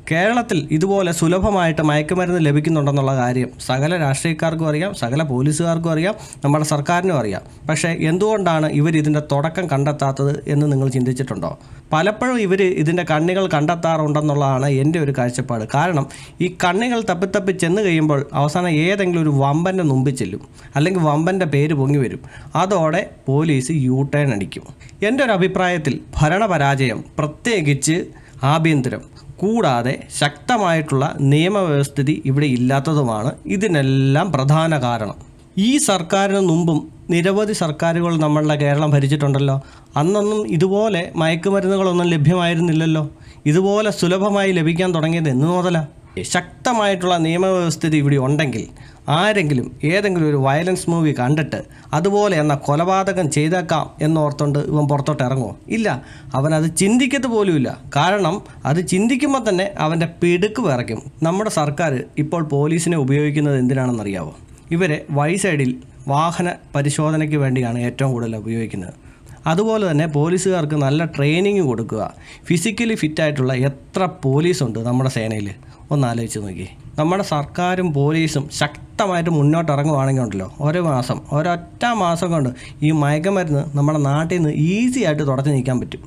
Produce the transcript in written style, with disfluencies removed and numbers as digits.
കേരളത്തിൽ ഇതുപോലെ സുലഭമായിട്ട് മയക്കുമരുന്ന് ലഭിക്കുന്നുണ്ടെന്നുള്ള കാര്യം സകല രാഷ്ട്രീയക്കാർക്കും അറിയാം, സകല പോലീസുകാർക്കും അറിയാം, നമ്മുടെ സർക്കാരിനും അറിയാം. പക്ഷേ എന്തുകൊണ്ടാണ് ഇവർ ഇതിൻ്റെ തുടക്കം കണ്ടെത്താത്തത് എന്ന് നിങ്ങൾ ചിന്തിച്ചിട്ടുണ്ടോ? പലപ്പോഴും ഇവർ ഇതിൻ്റെ കണ്ണികൾ കണ്ടെത്താറുണ്ടെന്നുള്ളതാണ് എൻ്റെ ഒരു കാഴ്ചപ്പാട്. കാരണം ഈ കണ്ണികൾ തപ്പി ചെന്ന് കഴിയുമ്പോൾ അവസാനം ഏതെങ്കിലും ഒരു വമ്പൻ്റെ മുമ്പിൽ ചെല്ലും, അല്ലെങ്കിൽ വമ്പൻ്റെ പേര് പൊങ്ങി വരും. അതോടെ പോലീസ് യു-ടേൺ അടിക്കും. എൻ്റെ ഒരു അഭിപ്രായത്തിൽ ഭരണപരാജയം, പ്രത്യേകിച്ച് ആഭ്യന്തരം, കൂടാതെ ശക്തമായിട്ടുള്ള നിയമവ്യവസ്ഥിതി ഇവിടെ ഇല്ലാത്തതുമാണ് ഇതിനെല്ലാം പ്രധാന കാരണം. ഈ സർക്കാരിന് മുമ്പും നിരവധി സർക്കാരുകൾ നമ്മളുടെ കേരളം ഭരിച്ചിട്ടുണ്ടല്ലോ. അന്നൊന്നും ഇതുപോലെ മയക്കുമരുന്നുകളൊന്നും ലഭ്യമായിരുന്നില്ലല്ലോ. ഇതുപോലെ സുലഭമായി ലഭിക്കാൻ തുടങ്ങിയത് എന്ന് മുതലാണ്. ശക്തമായിട്ടുള്ള നിയമവ്യവസ്ഥിതി ഇവിടെ ഉണ്ടെങ്കിൽ ആരെങ്കിലും ഏതെങ്കിലും ഒരു വയലൻസ് മൂവി കണ്ടിട്ട് അതുപോലെ എന്ന കൊലപാതകം ചെയ്തേക്കാം എന്നോർത്തുകൊണ്ട് ഇവൻ പുറത്തോട്ട് ഇറങ്ങുമോ? ഇല്ല, അവനത് ചിന്തിക്കത്ത് പോലുമില്ല. കാരണം അത് ചിന്തിക്കുമ്പോൾ തന്നെ അവൻ്റെ പിടുക്ക് വിറയ്ക്കും. നമ്മുടെ സർക്കാർ ഇപ്പോൾ പോലീസിനെ ഉപയോഗിക്കുന്നത് എന്തിനാണെന്നറിയാവോ? ഇവരെ വഴി സൈഡിൽ വാഹന പരിശോധനയ്ക്ക് വേണ്ടിയാണ് ഏറ്റവും കൂടുതൽ ഉപയോഗിക്കുന്നത്. അതുപോലെ തന്നെ പോലീസുകാർക്ക് നല്ല ട്രെയിനിങ് കൊടുക്കുക. ഫിസിക്കലി ഫിറ്റായിട്ടുള്ള എത്ര പോലീസുണ്ട് നമ്മുടെ സേനയിൽ? ഒന്ന് ആലോചിച്ച് നോക്കി. നമ്മുടെ സർക്കാരും പോലീസും ശക്തമായിട്ട് മുന്നോട്ട് ഇറങ്ങുവാണെങ്കിൽ ഉണ്ടല്ലോ, ഒരൊറ്റ മാസം കൊണ്ട് ഈ മയക്കുമരുന്ന് നമ്മുടെ നാട്ടിൽ നിന്ന് ഈസി ആയിട്ട് തുടച്ചു നീക്കാൻ പറ്റും.